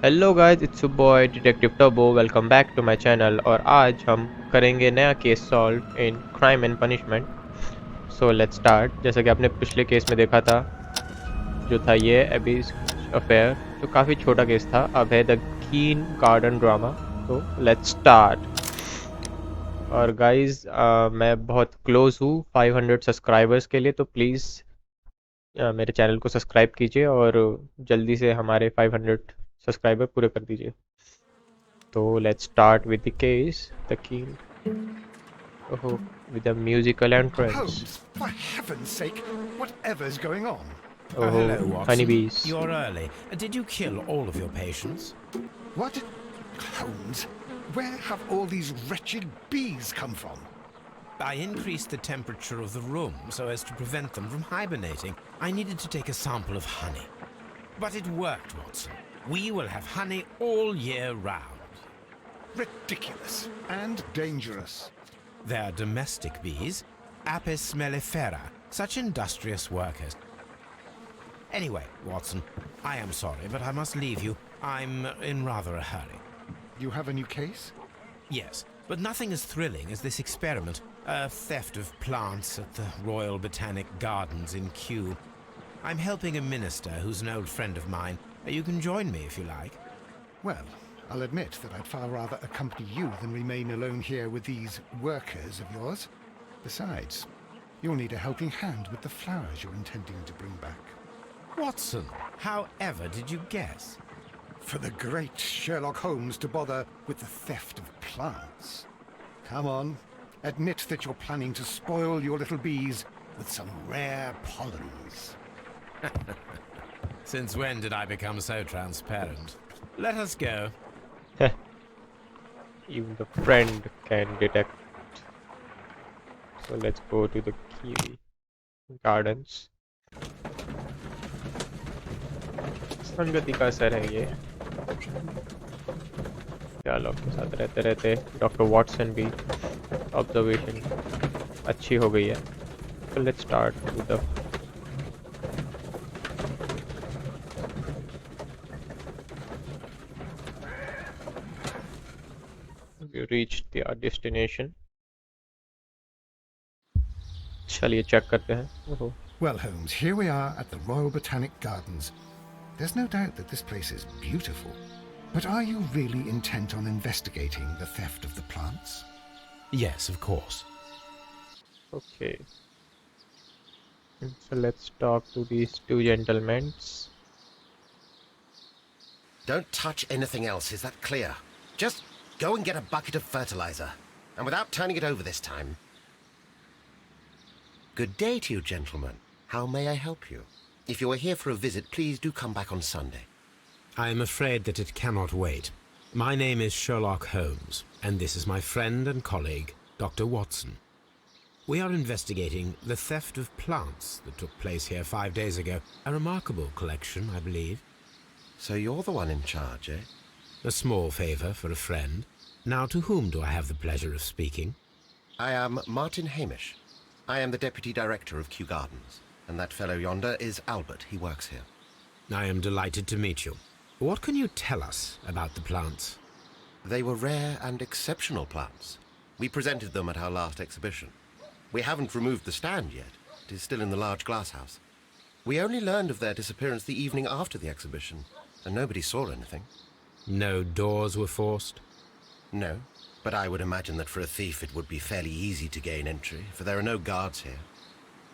Hello guys, it's your boy detective Turbo. Welcome back to my channel. और आज हम करेंगे नया case solve in Crime and Punishment. So let's start. जैसा कि आपने पिछले केस में देखा था, जो था ये एबीज अफेयर, जो काफ़ी छोटा केस था। अब है द कीन गार्डन ड्रामा। तो लेट्स स्टार्ट। और गाइस, मैं बहुत क्लोज हूँ 500 सब्सक्राइबर्स के लिए, तो प्लीज़ मेरे चैनल को सब्सक्राइब कीजिए और जल्दी से हमारे 500 सब्सक्राइबर पूरे कर दीजिए। So let's start with the case, the king, oh, with the musical entrance. Holmes, for heaven's sake, whatever's going on? Oh, Hello, Watson. honeybees. You're early. Did you kill all of your patients? What? Holmes, where have all these wretched bees come from? I increased the temperature of the room so as to prevent them from hibernating. I needed to take a sample of honey. But it worked, Watson. We will have honey all year round. Ridiculous and dangerous. They're domestic bees, Apis mellifera, such industrious workers. Anyway, Watson, I am sorry, but I must leave you. I'm in rather a hurry. You have a new case? Yes, but nothing as thrilling as this experiment. A theft of plants at the Royal Botanic Gardens in Kew. I'm helping a minister who's an old friend of mine. You can join me if you like. Well, I'll admit that I'd far rather accompany you than remain alone here with these workers of yours. Besides, you'll need a helping hand with the flowers you're intending to bring back. Watson, however did you guess? For the great Sherlock Holmes to bother with the theft of plants. Come on, admit that you're planning to spoil your little bees with some rare pollens. Since when did I become so transparent? Let us go. Even the friend can detect. So let's go to the key gardens. संगति का असर है ये। Sherlock के साथ रहते रहते doctor Watson भी ऑब्जर्वेशन अच्छी हो गई है। So let's start with the we reached our destination. चलिए चेक करते हैं। ओहो, Well, Holmes, here we are at the Royal Botanic Gardens. There's no doubt that this place is beautiful. But are you really intent on investigating the theft of the plants? Yes, of course. okay. So let's talk to these two gentlemen. Don't touch anything else, is that clear? Just go and get a bucket of fertilizer. And without turning it over this time. Good day to you, gentlemen. How may I help you? If you are here for a visit, please do come back on Sunday. I am afraid that it cannot wait. My name is Sherlock Holmes, and this is my friend and colleague, Dr. Watson. We are investigating the theft of plants that took place here 5 days ago. A remarkable collection, I believe. So you're the one in charge, eh? A small favor for a friend. Now, to whom do I have the pleasure of speaking? I am Martin Hamish. I am the Deputy Director of Kew Gardens. And that fellow yonder is Albert. He works here. I am delighted to meet you. What can you tell us about the plants? They were rare and exceptional plants. We presented them at our last exhibition. We haven't removed the stand yet. It is still in the large glass house. We only learned of their disappearance the evening after the exhibition, and nobody saw anything. No doors were forced? No, but I would imagine that for a thief it would be fairly easy to gain entry, for there are no guards here.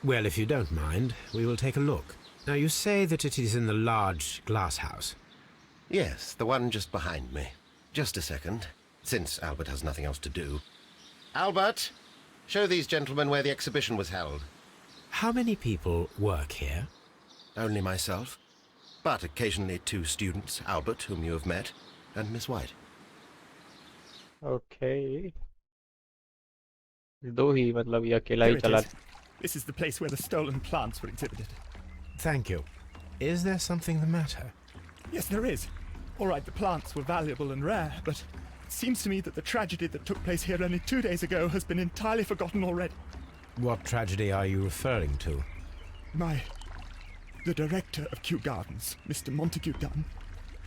Well, if you don't mind, we will take a look. Now, you say that it is in the large glass house. Yes, the one just behind me. Just a second, since Albert has nothing else to do. Albert, show these gentlemen where the exhibition was held. How many people work here? Only myself, but occasionally 2 students, Albert, whom you have met, and Miss White. okay. दो ही मतलब ये अकेला ही Here it चला। is. This is the place where the stolen plants were exhibited. Thank you. Is there something the matter? Yes, there is. All right, the plants were valuable and rare, but it seems to me that the tragedy that took place here only 2 days ago has been entirely forgotten already. What tragedy are you referring to? The director of Kew Gardens, Mr. Montague Dunn,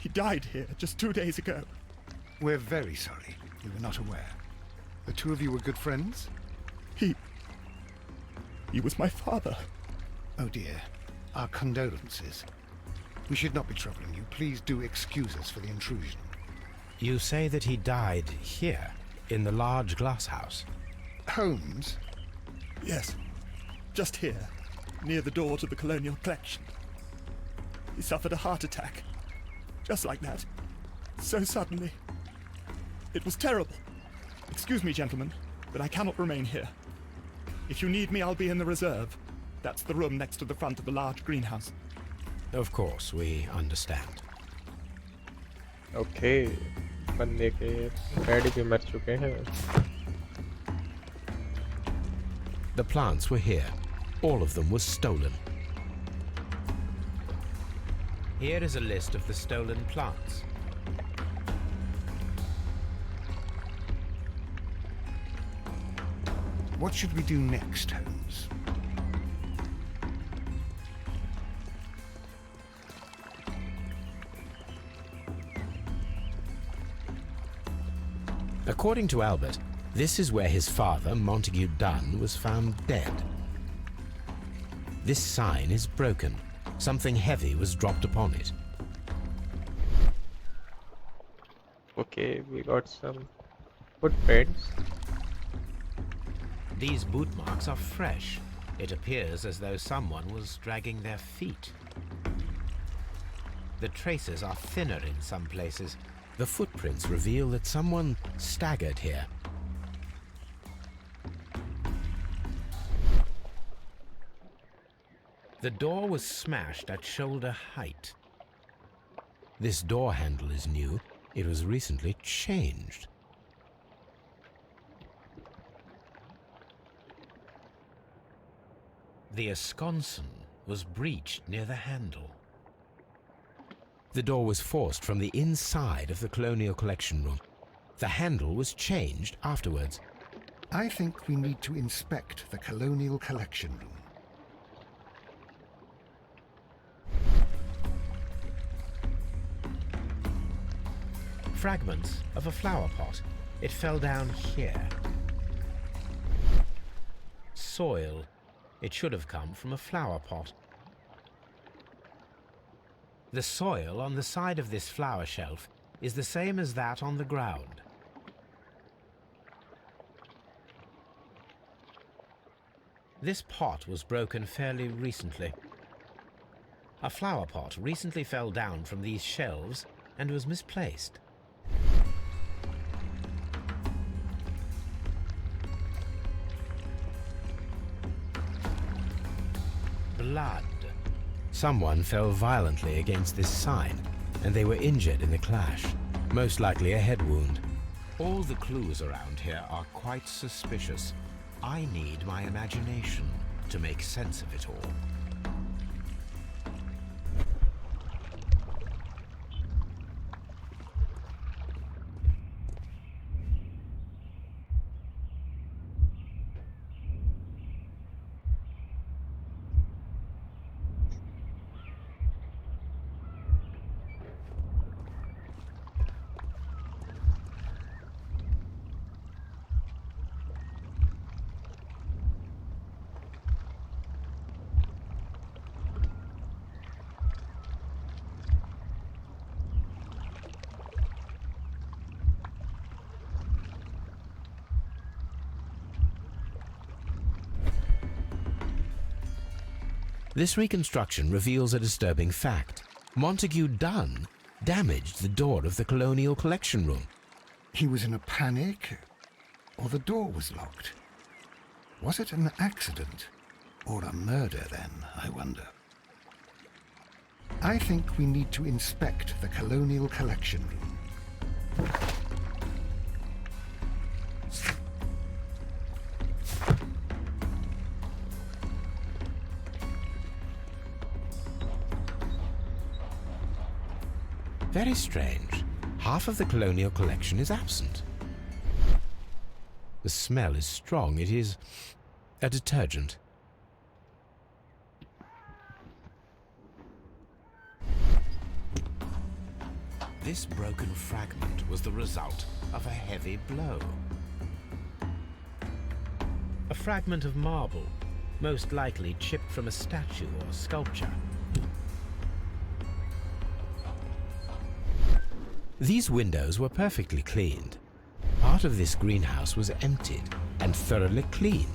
He died here just 2 days ago. We're very sorry. We were not aware. The two of you were good friends? He was my father. Oh dear. Our condolences. We should not be troubling you. Please do excuse us for the intrusion. You say that he died here, in the large glass house? Holmes? Yes, just here, near the door to the Colonial Collection. He suffered a heart attack. Just like that. So suddenly. It was terrible. Excuse me, gentlemen, but I cannot remain here. If you need me, I'll be in the reserve. That's the room next to the front of the large greenhouse. Of course, we understand. Okay, बंदे के daddy भी मर चुके हैं. The plants were here. All of them were stolen. Here is a list of the stolen plants. What should we do next, Holmes? According to Albert, this is where his father, Montague Dunn, was found dead. This sign is broken. Something heavy was dropped upon it. Okay, we got some footprints. These boot marks are fresh. It appears as though someone was dragging their feet. The traces are thinner in some places. The footprints reveal that someone staggered here. The door was smashed at shoulder height. This door handle is new. It was recently changed. The esconsson was breached near the handle. The door was forced from the inside of the Colonial Collection room. The handle was changed afterwards. I think we need to inspect the Colonial Collection room. Fragments of a flower pot. It fell down here. Soil. It should have come from a flower pot. The soil on the side of this flower shelf is the same as that on the ground. This pot was broken fairly recently. A flower pot recently fell down from these shelves and was misplaced. Blood. Someone fell violently against this sign, and they were injured in the clash, most likely a head wound. All the clues around here are quite suspicious. I need my imagination to make sense of it all. This reconstruction reveals a disturbing fact. Montague Dunn damaged the door of the Colonial Collection room. He was in a panic, or the door was locked. Was it an accident, or a murder then, I wonder? I think we need to inspect the Colonial Collection room. Very strange. Half of the Colonial Collection is absent. The smell is strong. It is a detergent. This broken fragment was the result of a heavy blow. A fragment of marble, most likely chipped from a statue or sculpture. These windows were perfectly cleaned. Part of this greenhouse was emptied and thoroughly cleaned.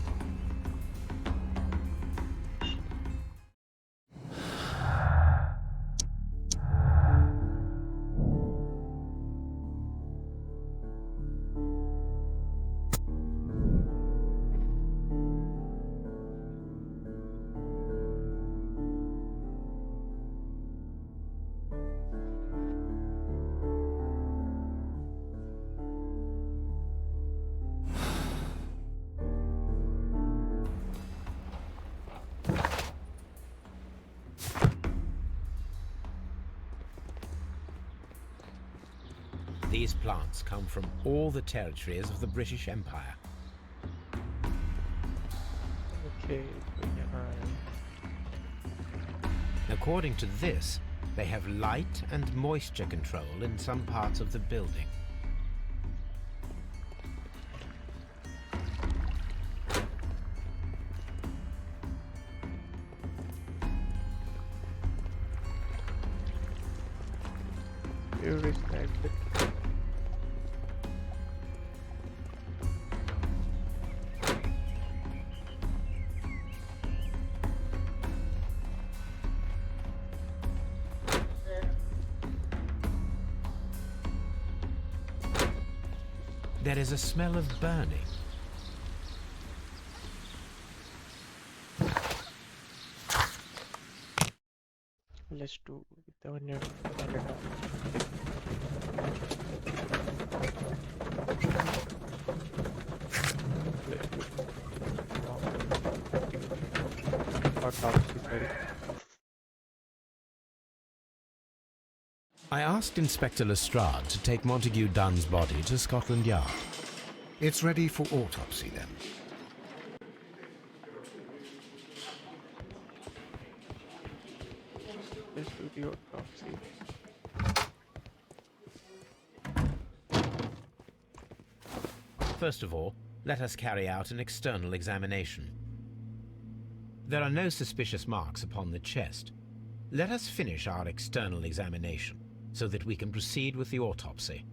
These plants come from all the territories of the British Empire. Okay, so यहाँ According to this, they have light and moisture control in some parts of the building. here is the exit. There is a smell of burning. Let's do the onion. I asked Inspector Lestrade to take Montague Dunn's body to Scotland Yard. It's ready for autopsy then. Let's do the autopsy. First of all, let us carry out an external examination. There are no suspicious marks upon the chest. Let us finish our external examination so that we can proceed with the autopsy.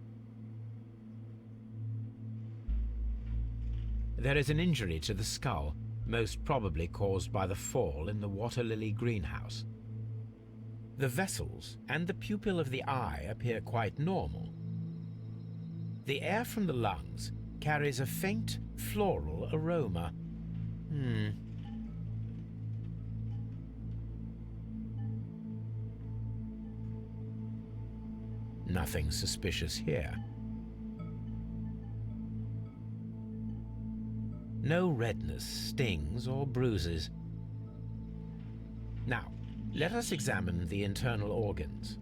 There is an injury to the skull, most probably caused by the fall in the water lily greenhouse. The vessels and the pupil of the eye appear quite normal. The air from the lungs carries a faint floral aroma. Nothing suspicious here. No redness, stings, or bruises. Now, let us examine the internal organs.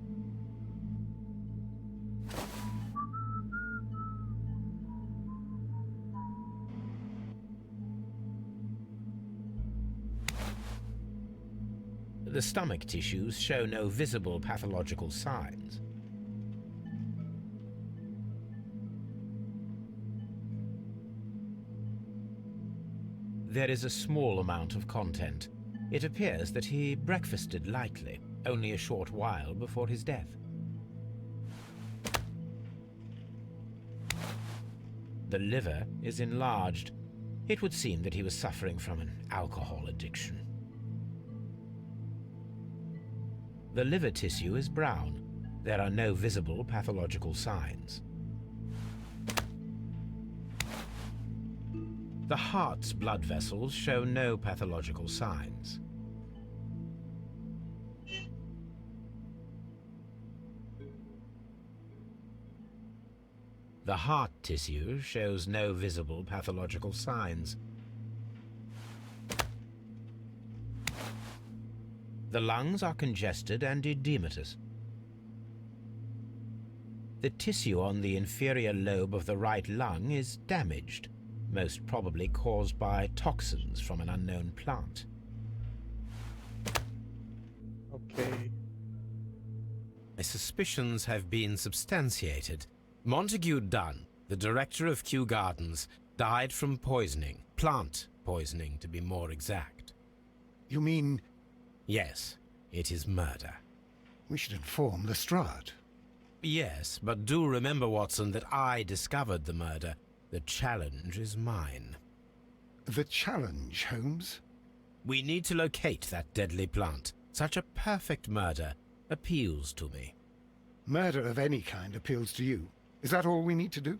The stomach tissues show no visible pathological signs. There is a small amount of content. It appears that he breakfasted lightly, only a short while before his death. The liver is enlarged. It would seem that he was suffering from an alcohol addiction. The liver tissue is brown. There are no visible pathological signs. The heart's blood vessels show no pathological signs. The heart tissue shows no visible pathological signs. The lungs are congested and edematous. The tissue on the inferior lobe of the right lung is damaged, most probably caused by toxins from an unknown plant. Okay. My suspicions have been substantiated. Montague Dunn, the director of Kew Gardens, died from poisoning. Plant poisoning, to be more exact. You mean Yes, it is murder. we should inform Lestrade? Yes, but do remember, Watson, that I discovered the murder. The challenge is mine. The challenge, Holmes? We need to locate that deadly plant. Such a perfect murder appeals to me. Murder of any kind appeals to you. Is that all we need to do?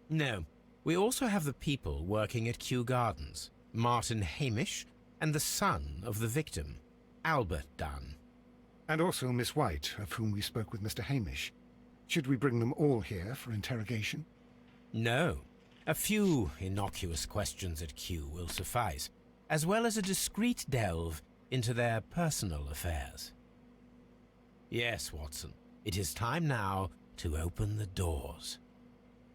No, we also have the people working at Kew Gardens. Martin Hamish and the son of the victim, Albert Dunn. And also Miss White, of whom we spoke with Mr. Hamish. Should we bring them all here for interrogation? No. A few innocuous questions at Kew will suffice, as well as a discreet delve into their personal affairs. Yes, Watson, it is time now to open the doors.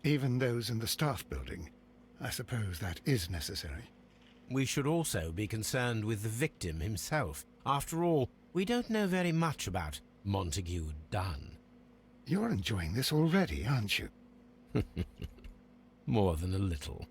Even those in the staff building. I suppose that is necessary. We should also be concerned with the victim himself. After all, we don't know very much about Montague Dunn. You're enjoying this already, aren't you? More than a little.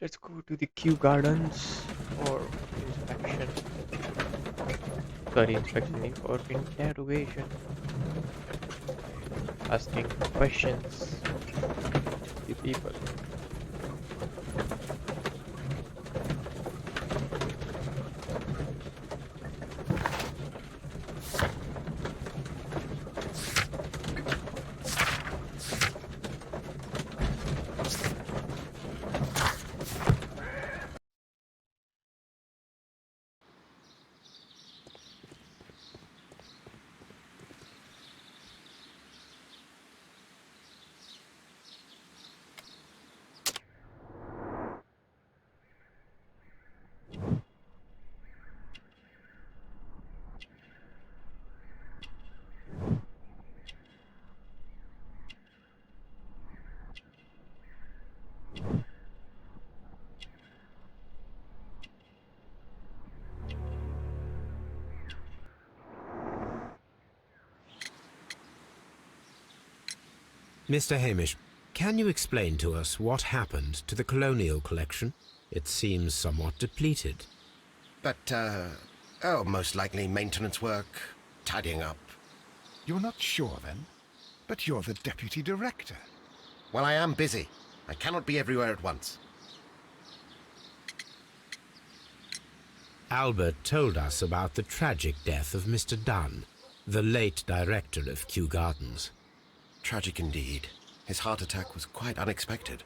Let's go to the Kew Gardens for inspection. Sorry, inspection for interrogation. Asking questions to the people. Mr. Hamish, can you explain to us what happened to the colonial collection? It seems somewhat depleted. But, most likely maintenance work, tidying up. You're not sure, then? But you're the deputy director. Well, I am busy. I cannot be everywhere at once. Albert told us about the tragic death of Mr. Dunn, the late director of Kew Gardens. Tragic indeed. His heart attack was quite unexpected.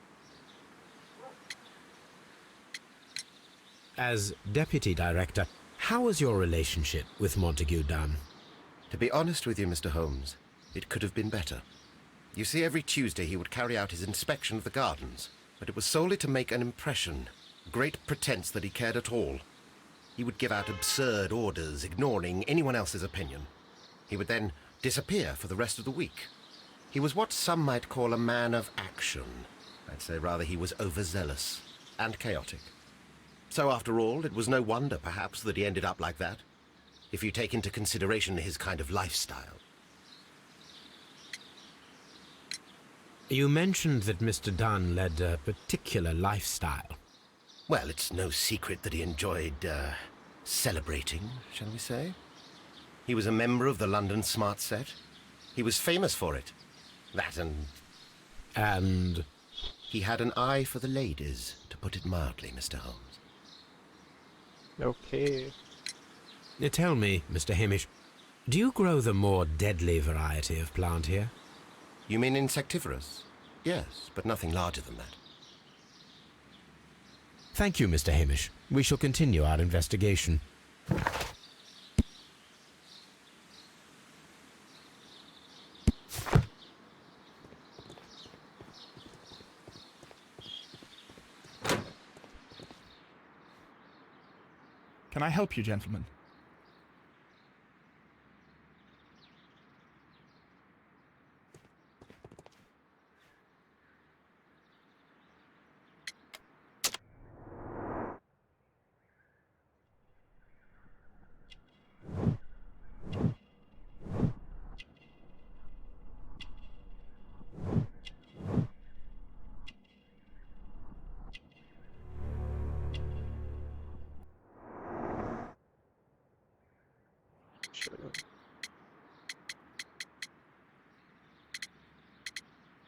As deputy director, how was your relationship with Montague Dunn? To be honest with you, Mr. Holmes, it could have been better. You see, every Tuesday he would carry out his inspection of the gardens, but it was solely to make an impression, great pretense that he cared at all. He would give out absurd orders, ignoring anyone else's opinion. He would then disappear for the rest of the week. He was what some might call a man of action. I'd say rather he was overzealous and chaotic. So after all, it was no wonder, perhaps, that he ended up like that, if you take into consideration his kind of lifestyle. You mentioned that Mr. Dunn led a particular lifestyle. Well, it's no secret that he enjoyed, celebrating, shall we say. He was a member of the London Smart Set. He was famous for it. That And he had an eye for the ladies, to put it mildly, Mr. Holmes. Okay. tell me, Mr. Hamish, do you grow the more deadly variety of plant here? You mean insectivorous? Yes, but nothing larger than that. Thank you, Mr. Hamish. We shall continue our investigation. Can I help you, gentlemen? चलो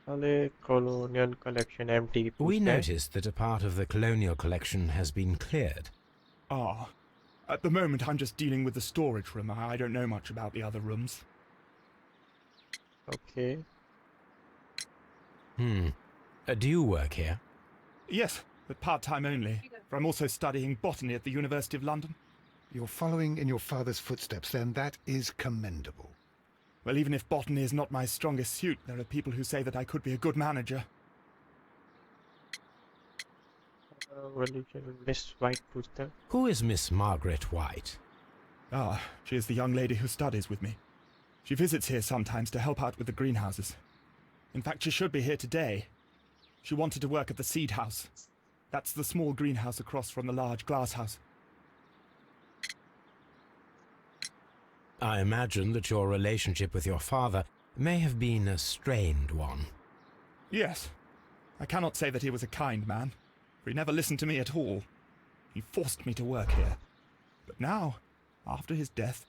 साले colonial collection empty We पूछते हैं. noticed that a part of the colonial collection has been cleared. Ah, at the moment I'm just dealing with the storage room. I don't know much about the other rooms. Okay. Do you work here? Yes, but part-time only. For I'm also studying botany at the University of London. You're following in your father's footsteps, then. That is commendable. Well, even if botany is not my strongest suit, there are people who say that I could be a good manager. Religion Miss White पूछते हैं. Who is Miss Margaret White? Ah, she is the young lady who studies with me. She visits here sometimes to help out with the greenhouses. In fact, she should be here today. She wanted to work at the seed house. That's the small greenhouse across from the large glass house. I imagine that your relationship with your father may have been a strained one. Yes. I cannot say that he was a kind man, for he never listened to me at all. He forced me to work here. But now, after his death,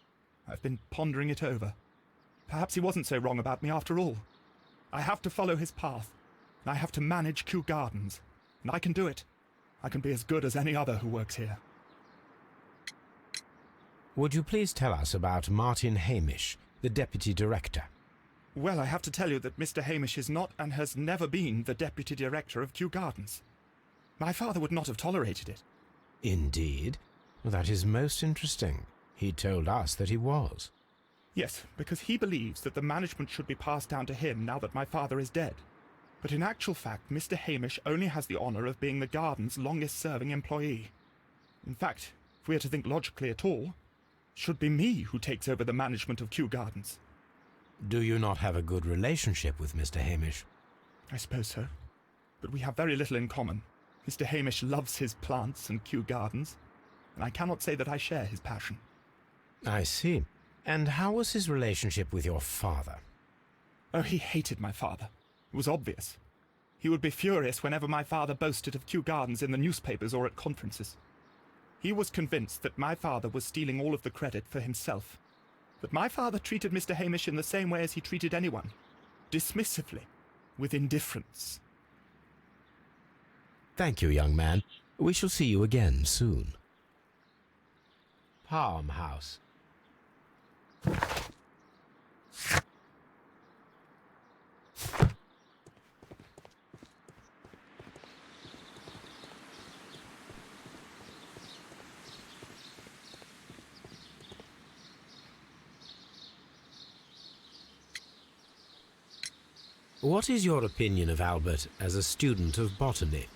I've been pondering it over. Perhaps he wasn't so wrong about me after all. I have to follow his path, and I have to manage Kew Gardens. And I can do it. I can be as good as any other who works here. Would you please tell us about Martin Hamish, the deputy director? Well, I have to tell you that Mr. Hamish is not and has never been the deputy director of Kew Gardens. My father would not have tolerated it. Indeed? That is most interesting. He told us that he was. Yes, because he believes that the management should be passed down to him now that my father is dead. But in actual fact, Mr. Hamish only has the honour of being the garden's longest-serving employee. In fact, if we are to think logically at all, it should be me who takes over the management of Kew Gardens. Do you not have a good relationship with Mr. Hamish? I suppose so. But we have very little in common. Mr. Hamish loves his plants and Kew Gardens, and I cannot say that I share his passion. I see. And how was his relationship with your father? Oh, he hated my father. It was obvious. He would be furious whenever my father boasted of Kew Gardens in the newspapers or at conferences. He was convinced that my father was stealing all of the credit for himself. But my father treated Mr. Hamish in the same way as he treated anyone. Dismissively. With indifference. Thank you, young man. We shall see you again soon. Palm House. What is your opinion of Albert as a student of botany?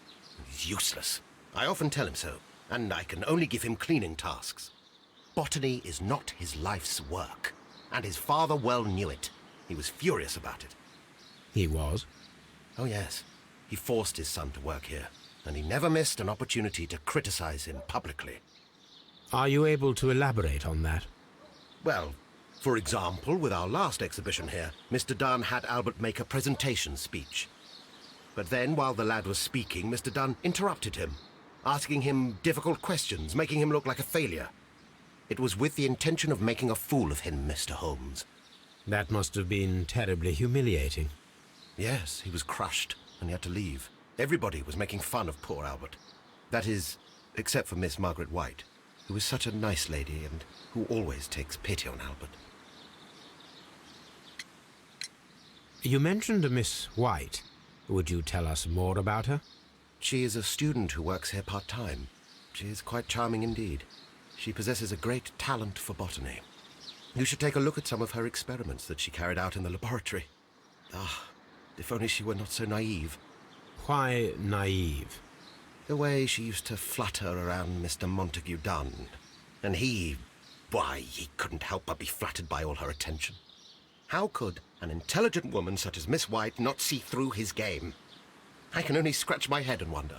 Useless. I often tell him so, and I can only give him cleaning tasks. Botany is not his life's work, and his father well knew it. He was furious about it. He was? Oh yes, he forced his son to work here, and he never missed an opportunity to criticize him publicly. Are you able to elaborate on that? Well, for example, with our last exhibition here, Mr. Dunn had Albert make a presentation speech. But then, while the lad was speaking, Mr. Dunn interrupted him, asking him difficult questions, making him look like a failure. It was with the intention of making a fool of him, Mr. Holmes. That must have been terribly humiliating. Yes, he was crushed, and he had to leave. Everybody was making fun of poor Albert. That is, except for Miss Margaret White, who is such a nice lady and who always takes pity on Albert. You mentioned a Miss White. Would you tell us more about her? She is a student who works here part-time. She is quite charming indeed. She possesses a great talent for botany. You should take a look at some of her experiments that she carried out in the laboratory. Ah, if only she were not so naive. Why naive? The way she used to flutter around Mr. Montague Dunn. And why, he couldn't help but be flattered by all her attention. How could an intelligent woman such as Miss White not see through his game? I can only scratch my head and wonder.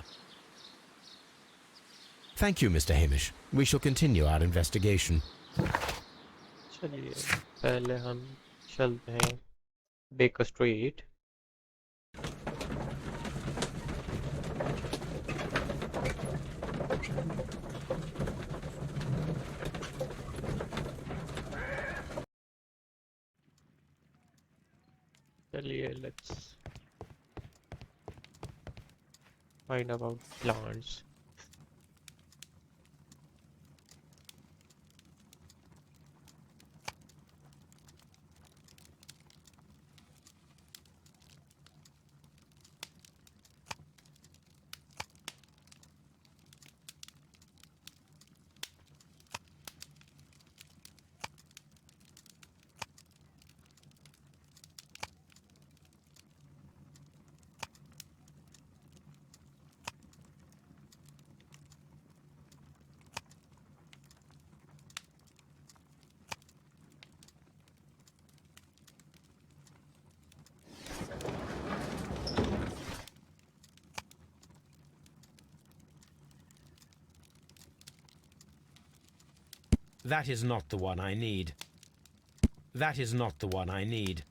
Thank you, Mr. Hamish. We shall continue our investigation. चलिए पहले हम चलते हैं baker street. चलिए let's find about plants. That is not the one I need. That is not the one I need.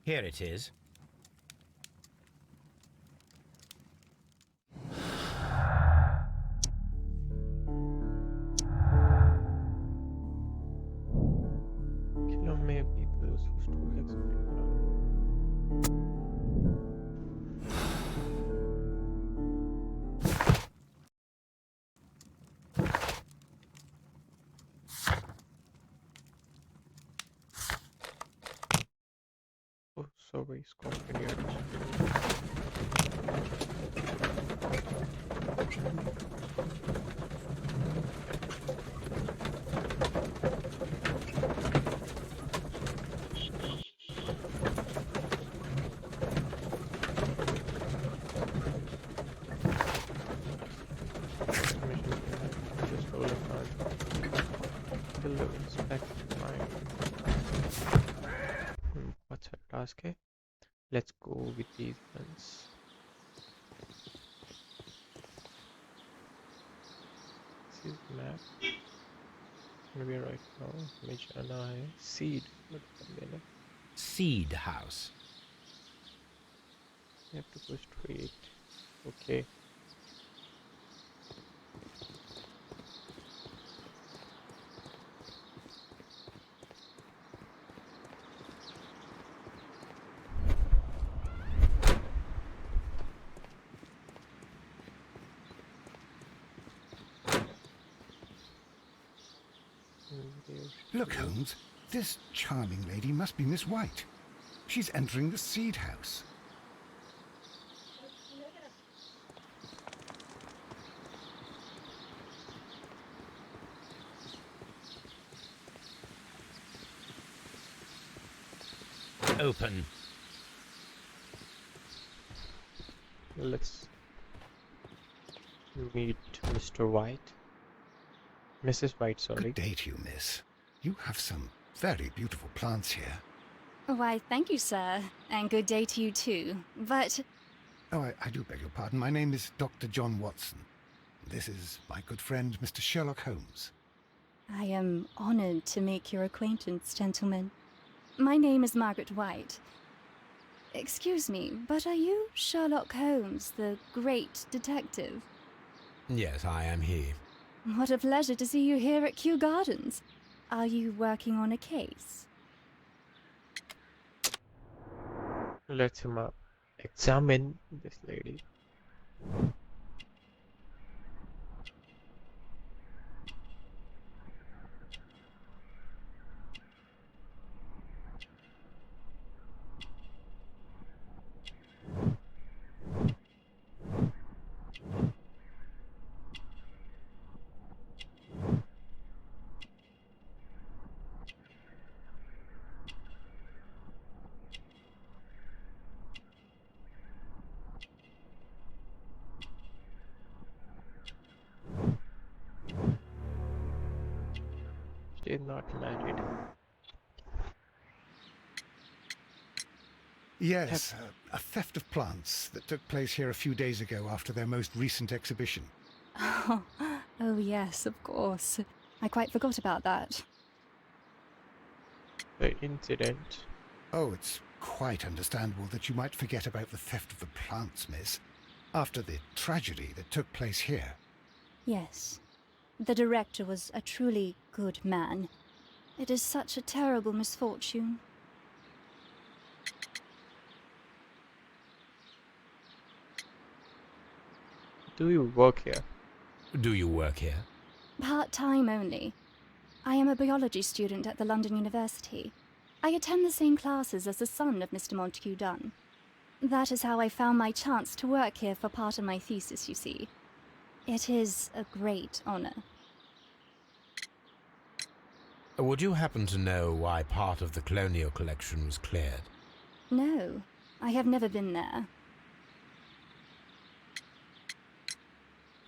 Here it is. Killer may be those who store exotic plants. Oh, sorry, Scotland Yard. Just roll a card. Kill the inspect mine. What's our task है? Let's go with these ones. This is map. And we are right now. हमें जाना है seed. मतलब लेना. Seed house. We have to go straight. Okay. Look, Holmes, this charming lady must be Miss White. She's entering the seed house. Open. Let's meet Mr. White. Mrs. White, sorry. Good day to you, miss. You have some very beautiful plants here. Why, thank you, sir. And good day to you, too. But Oh, I do beg your pardon. My name is Dr. John Watson. This is my good friend, Mr. Sherlock Holmes. I am honored to make your acquaintance, gentlemen. My name is Margaret White. Excuse me, but are you Sherlock Holmes, the great detective? Yes, I am he. What a pleasure to see you here at Kew Gardens. Are you working on a case? Let's examine this lady. is not married. Yes, a theft of plants that took place here a few days ago after their most recent exhibition. Oh, yes, of course. I quite forgot about that. The incident. Oh, it's quite understandable that you might forget about the theft of the plants, miss, after the tragedy that took place here. Yes. The director was a truly good man. It is such a terrible misfortune. Do you work here? Do you work here? Part-time only. I am a biology student at the London University. I attend the same classes as the son of Mr. Montague Dunn. That is how I found my chance to work here for part of my thesis, you see. It is a great honor. Would you happen to know why part of the colonial collection was cleared? No, I have never been there.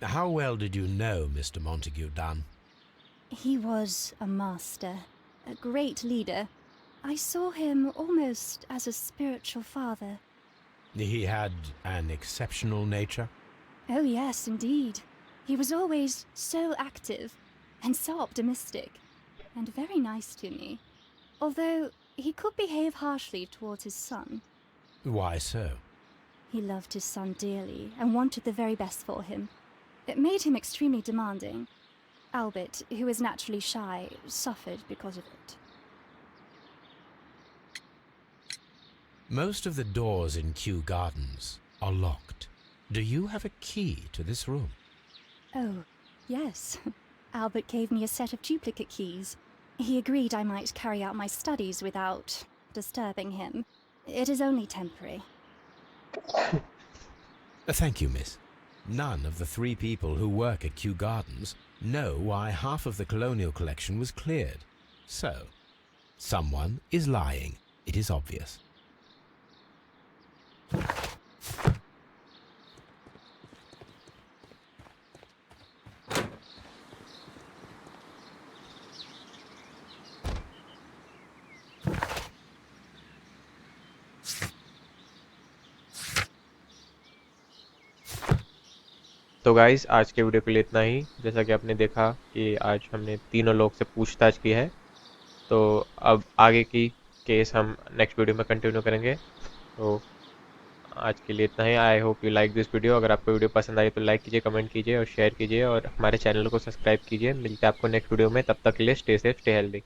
How well did you know Mr. Montague Dunn? He was a master, a great leader. I saw him almost as a spiritual father. He had an exceptional nature? Oh yes, indeed. He was always so active and so optimistic and very nice to me. Although he could behave harshly towards his son. Why so? He loved his son dearly and wanted the very best for him. It made him extremely demanding. Albert, who is naturally shy, suffered because of it. Most of the doors in Kew Gardens are locked. Do you have a key to this room? Oh, yes. Albert gave me a set of duplicate keys. He agreed I might carry out my studies without disturbing him. It is only temporary. Thank you, miss. None of the 3 people who work at Kew Gardens know why half of the colonial collection was cleared. So, someone is lying. It is obvious. तो guys आज के video के लिए इतना ही। जैसा कि आपने देखा कि आज हमने तीनों लोग से पूछताछ की है, तो अब आगे की केस हम नेक्स्ट वीडियो में कंटिन्यू करेंगे। तो आज के लिए इतना ही। I hope you like this video. अगर आपको वीडियो पसंद आई तो लाइक कीजिए, कमेंट कीजिए और शेयर कीजिए और हमारे चैनल को सब्सक्राइब कीजिए। मिलते हैं आपको नेक्स्ट वीडियो में। तब तक के लिए स्टे सेफ, स्टे हेल्दी।